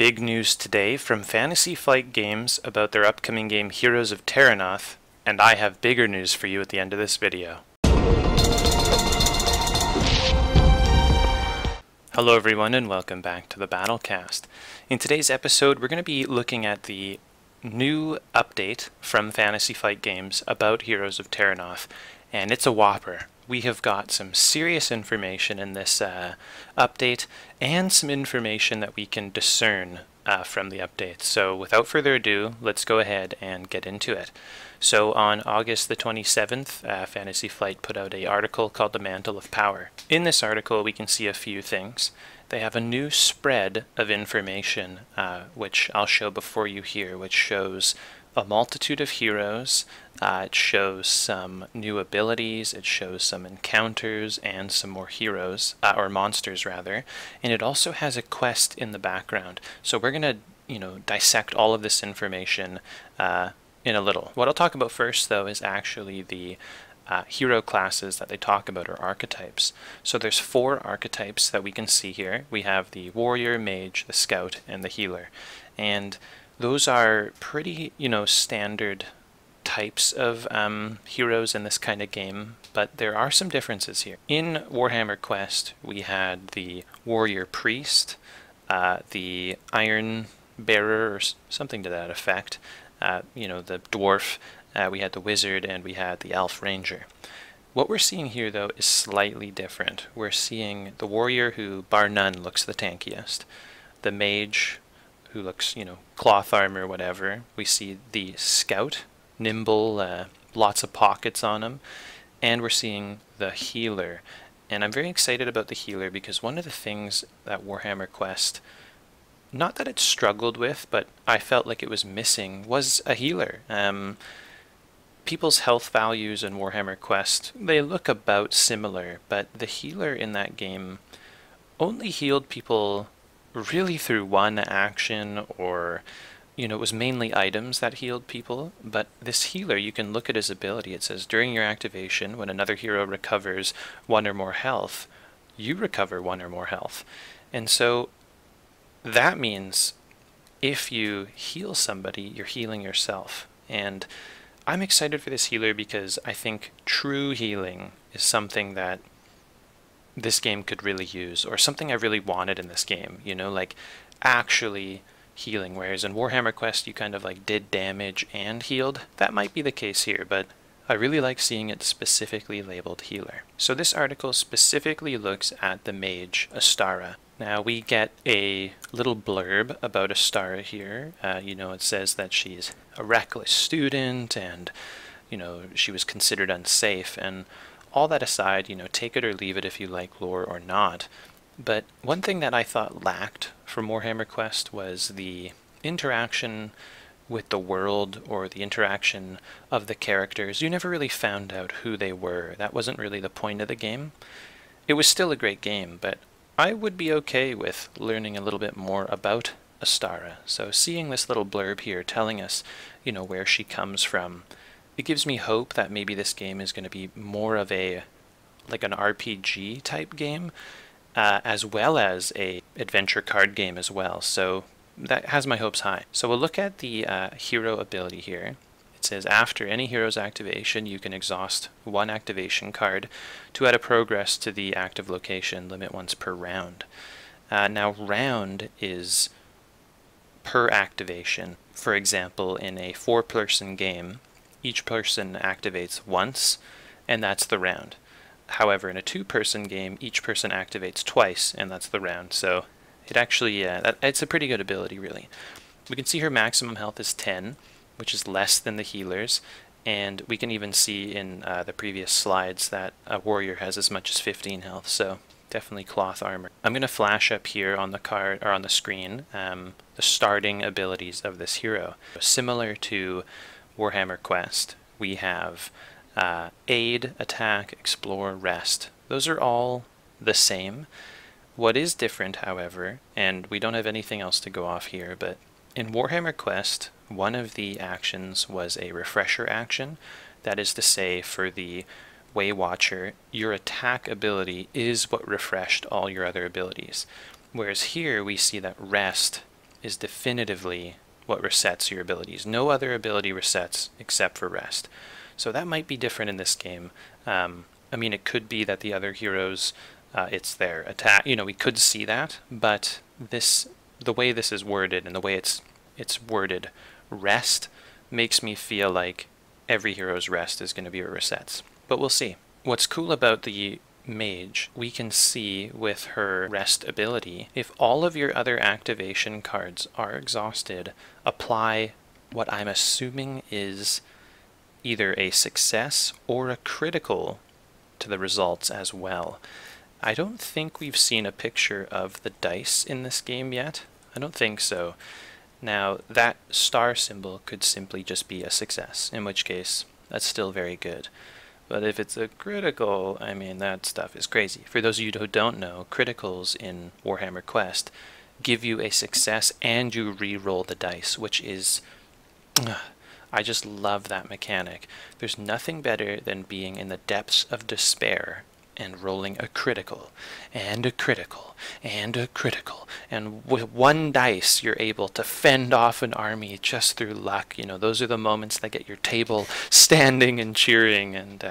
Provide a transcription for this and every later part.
Big news today from Fantasy Flight Games about their upcoming game Heroes of Terrinoth, and I have bigger news for you at the end of this video. Hello everyone and welcome back to the BattleCast. In today's episode we're going to be looking at the new update from Fantasy Flight Games about Heroes of Terrinoth, and it's a whopper. We have got some serious information in this update and some information that we can discern from the update. So without further ado, let's go ahead and get into it. So on August the 27th, Fantasy Flight put out an article called The Mantle of Power. In this article we can see a few things. They have a new spread of information, which I'll show before you here, which shows a multitude of heroes. It shows some new abilities, it shows some encounters and some more heroes, or monsters rather, and it also has a quest in the background. So we're going to, dissect all of this information in a little. What I'll talk about first though is actually the hero classes that they talk about, or archetypes. So there's 4 archetypes that we can see here. We have the warrior, mage, the scout, and the healer. And those are pretty, standard types of heroes in this kind of game, but there are some differences here. In Warhammer Quest, we had the warrior priest, the iron bearer, or something to that effect, the dwarf, we had the wizard, and we had the elf ranger. What we're seeing here, though, is slightly different. We're seeing the warrior who, bar none, looks the tankiest. The mage, who looks, cloth armor, whatever. We see the scout, nimble, lots of pockets on him. And we're seeing the healer. And I'm very excited about the healer because one of the things that Warhammer Quest, not that it struggled with, but I felt like it was missing, was a healer. People's health values in Warhammer Quest, they look about similar, but the healer in that game only healed people really through one action, or it was mainly items that healed people. But this healer, you can look at his ability. It says during your activation, when another hero recovers 1 or more health, you recover 1 or more health. And so that means if you heal somebody, you're healing yourself. And I'm excited for this healer because I think true healing is something that this game could really use, or something I really wanted in this game, like actually healing, whereas in Warhammer Quest you kind of like did damage and healed. That might be the case here, but I really like seeing it specifically labeled healer. So this article specifically looks at the mage, Astara. Now we get a little blurb about Astara here. It says that she's a reckless student and, she was considered unsafe. And all that aside, take it or leave it if you like lore or not. But one thing that I thought lacked from Warhammer Quest was the interaction with the world, or the interaction of the characters. You never really found out who they were. That wasn't really the point of the game. It was still a great game, but I would be okay with learning a little bit more about Astara. So seeing this little blurb here telling us, where she comes from, it gives me hope that maybe this game is going to be more of an RPG type game, as well as a adventure card game as well. So that has my hopes high. So we'll look at the hero ability here. It says after any hero's activation, you can exhaust 1 activation card to add a progress to the active location, limit once per round. Now round is per activation. For example, in a 4-person game, each person activates once, and that's the round. However, in a 2-person game, each person activates twice, and that's the round. So it actually, it's a pretty good ability, really. We can see her maximum health is 10, which is less than the healer's, and we can even see in the previous slides that a warrior has as much as 15 health, so definitely cloth armor. I'm going to flash up here on the card, or on the screen, the starting abilities of this hero. Similar to Warhammer Quest, we have aid, attack, explore, rest. Those are all the same. What is different, however, and we don't have anything else to go off here, but in Warhammer Quest, one of the actions was a refresher action. That is to say, for the Way Watcher, your attack ability is what refreshed all your other abilities. Whereas here we see that rest is definitively what resets your abilities. No other ability resets except for rest. So that might be different in this game. I mean, it could be that the other heroes, it's their attack. You know, we could see that, but the way this is worded and the way it's worded, rest, makes me feel like every hero's rest is going to be resets. But we'll see. What's cool about the mage, we can see with her rest ability, if all of your other activation cards are exhausted, apply what I'm assuming is either a success or a critical to the results as well. I don't think we've seen a picture of the dice in this game yet. I don't think so. Now, that star symbol could simply just be a success, in which case that's still very good. But if it's a critical, I mean, that stuff is crazy. For those of you who don't know, criticals in Warhammer Quest give you a success and you re-roll the dice, which is... I just love that mechanic. There's nothing better than being in the depths of despair and rolling a critical, and a critical, and a critical. And with one dice, you're able to fend off an army just through luck. You know, those are the moments that get your table standing and cheering, and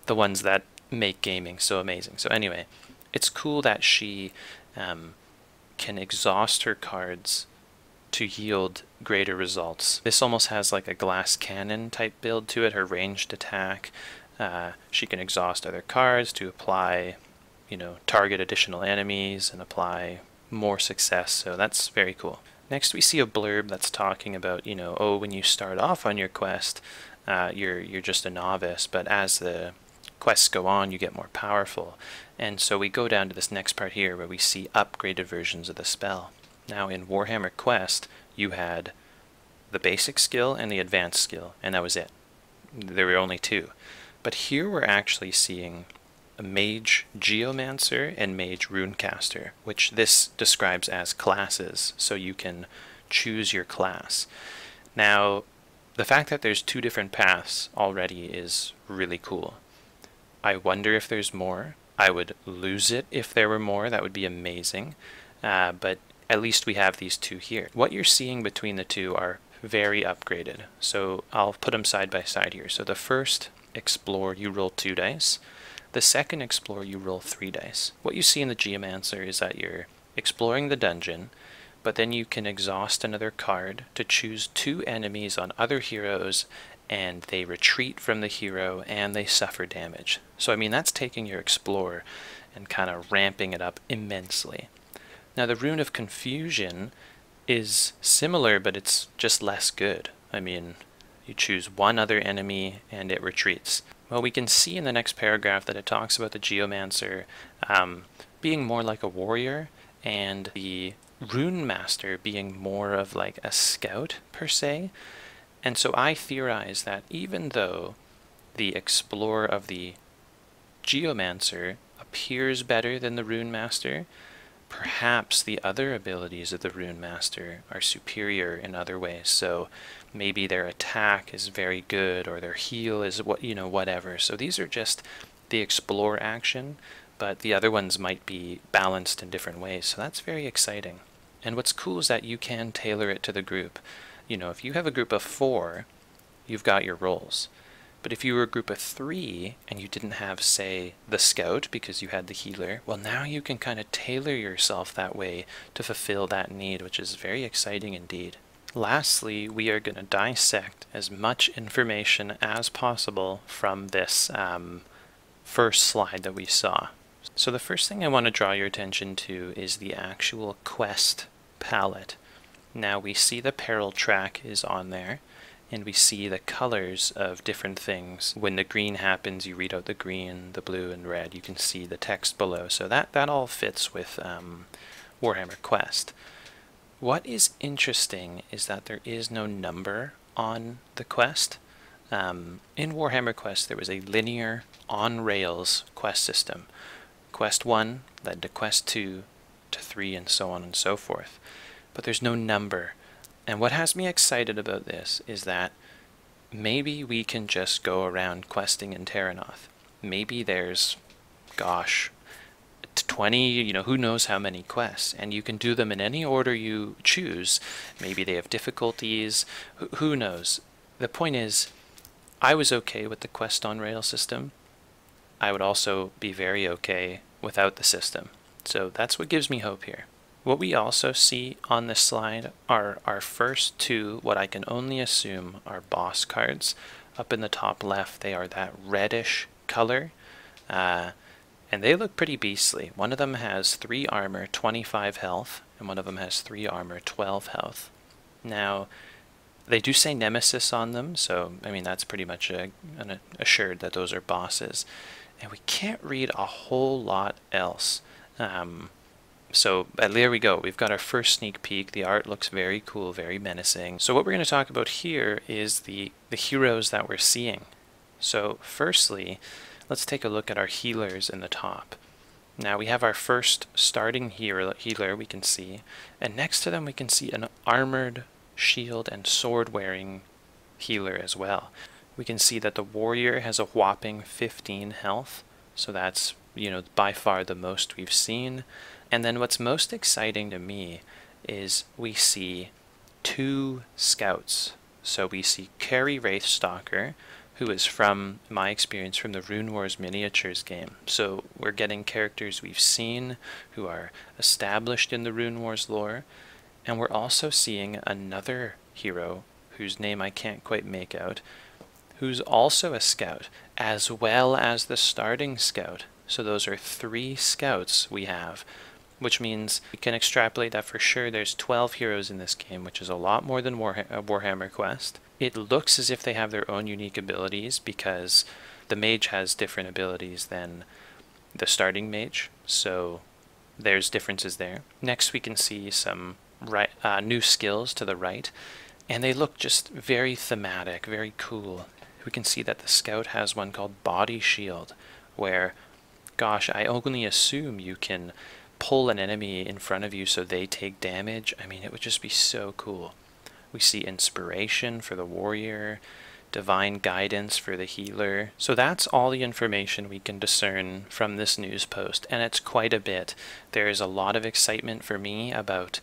the ones that make gaming so amazing. So anyway, it's cool that she can exhaust her cards to yield greater results. This almost has like a glass cannon type build to it, her ranged attack. She can exhaust other cards to apply, you know, target additional enemies and apply more success, so that's very cool. Next we see a blurb that's talking about, you know, oh, when you start off on your quest, you're just a novice, but as the quests go on, you get more powerful. And so we go down to this next part here where we see upgraded versions of the spell. Now in Warhammer Quest, you had the basic skill and the advanced skill, and that was it. There were only two. But here we're actually seeing a Mage Geomancer and Mage Runecaster, which this describes as classes, so you can choose your class. Now, the fact that there's two different paths already is really cool. I wonder if there's more. I would lose it if there were more. That would be amazing. But at least we have these two here. What you're seeing between the two are very upgraded. So I'll put them side by side here. So the first Explore, you roll 2 dice. The second Explore, you roll 3 dice. What you see in the Geomancer is that you're exploring the dungeon, but then you can exhaust another card to choose 2 enemies on other heroes, and they retreat from the hero and they suffer damage. So I mean, that's taking your Explore and kind of ramping it up immensely. Now the Rune of Confusion is similar, but it's just less good. I mean, you choose one other enemy and it retreats. Well, we can see in the next paragraph that it talks about the Geomancer being more like a warrior, and the Rune Master being more of like a scout per se. And so I theorize that even though the Explorer of the Geomancer appears better than the Rune Master, perhaps the other abilities of the Rune Master are superior in other ways. So maybe their attack is very good, or their heal is whatever. So these are just the explore action, but the other ones might be balanced in different ways. So that's very exciting. And what's cool is that you can tailor it to the group. You know, if you have a group of 4, you've got your roles. But if you were a group of 3 and you didn't have, say, the scout because you had the healer, well, now you can kind of tailor yourself that way to fulfill that need, which is very exciting indeed. Lastly, we are going to dissect as much information as possible from this first slide that we saw. So the first thing I want to draw your attention to is the actual quest palette. Now we see the peril track is on there, and we see the colors of different things. When the green happens, you read out the green, the blue, and red. You can see the text below. So that all fits with Warhammer Quest. What is interesting is that there is no number on the quest. In Warhammer Quest, there was a linear, on-rails quest system. Quest 1 led to Quest 2, to 3, and so on and so forth. But there's no number. And what has me excited about this is that maybe we can just go around questing in Terrinoth. Maybe there's, gosh, 8, 20, you know, who knows how many quests, and you can do them in any order you choose. Maybe they have difficulties, who knows. The point is, I was okay with the quest on rail system. I would also be very okay without the system. So that's what gives me hope here. What we also see on this slide are our first two, what I can only assume are boss cards. Up in the top left, they are that reddish color, and they look pretty beastly. One of them has 3 armor, 25 health, and one of them has 3 armor, 12 health. Now, they do say Nemesis on them, so I mean that's pretty much assured that those are bosses. And we can't read a whole lot else. So there we go. We've got our first sneak peek. The art looks very cool, very menacing. So what we're going to talk about here is the heroes that we're seeing. So firstly, let's take a look at our healers in the top. Now we have our first starting healer we can see, and next to them we can see an armored shield and sword wearing healer as well. We can see that the warrior has a whopping 15 health, so that's, you know, by far the most we've seen. And then what's most exciting to me is we see 2 scouts. So we see Carrie Wraithstalker, who is from my experience from the Rune Wars miniatures game. So we're getting characters we've seen who are established in the Rune Wars lore, and we're also seeing another hero whose name I can't quite make out, who's also a scout, as well as the starting scout. So those are 3 scouts we have, which means we can extrapolate that for sure there's 12 heroes in this game, which is a lot more than Warhammer Quest. It looks as if they have their own unique abilities because the mage has different abilities than the starting mage, so there's differences there. Next we can see some new skills to the right, and they look just very thematic, very cool. We can see that the scout has one called Body Shield, where, gosh, I only assume you can pull an enemy in front of you so they take damage. I mean, it would just be so cool. We see inspiration for the warrior, divine guidance for the healer. So that's all the information we can discern from this news post, and it's quite a bit. There is a lot of excitement for me about,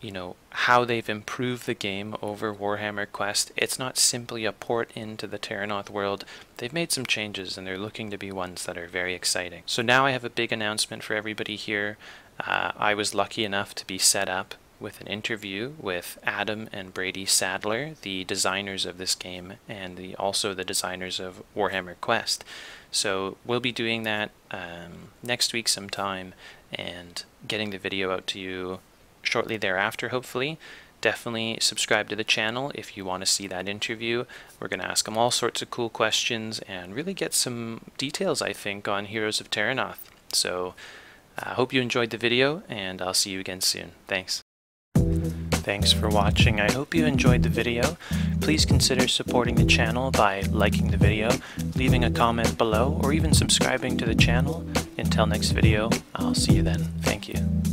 you know, how they've improved the game over Warhammer Quest. It's not simply a port into the Terrinoth world. They've made some changes, and they're looking to be ones that are very exciting. So now I have a big announcement for everybody here. I was lucky enough to be set up with an interview with Adam and Brady Sadler, the designers of this game, and also the designers of Warhammer Quest. So we'll be doing that next week sometime, and getting the video out to you shortly thereafter, hopefully. Definitely subscribe to the channel if you want to see that interview. We're going to ask them all sorts of cool questions and really get some details, I think, on Heroes of Terrinoth. So I hope you enjoyed the video, and I'll see you again soon. Thanks. Thanks for watching. I hope you enjoyed the video. Please consider supporting the channel by liking the video, leaving a comment below, or even subscribing to the channel. Until next video, I'll see you then. Thank you.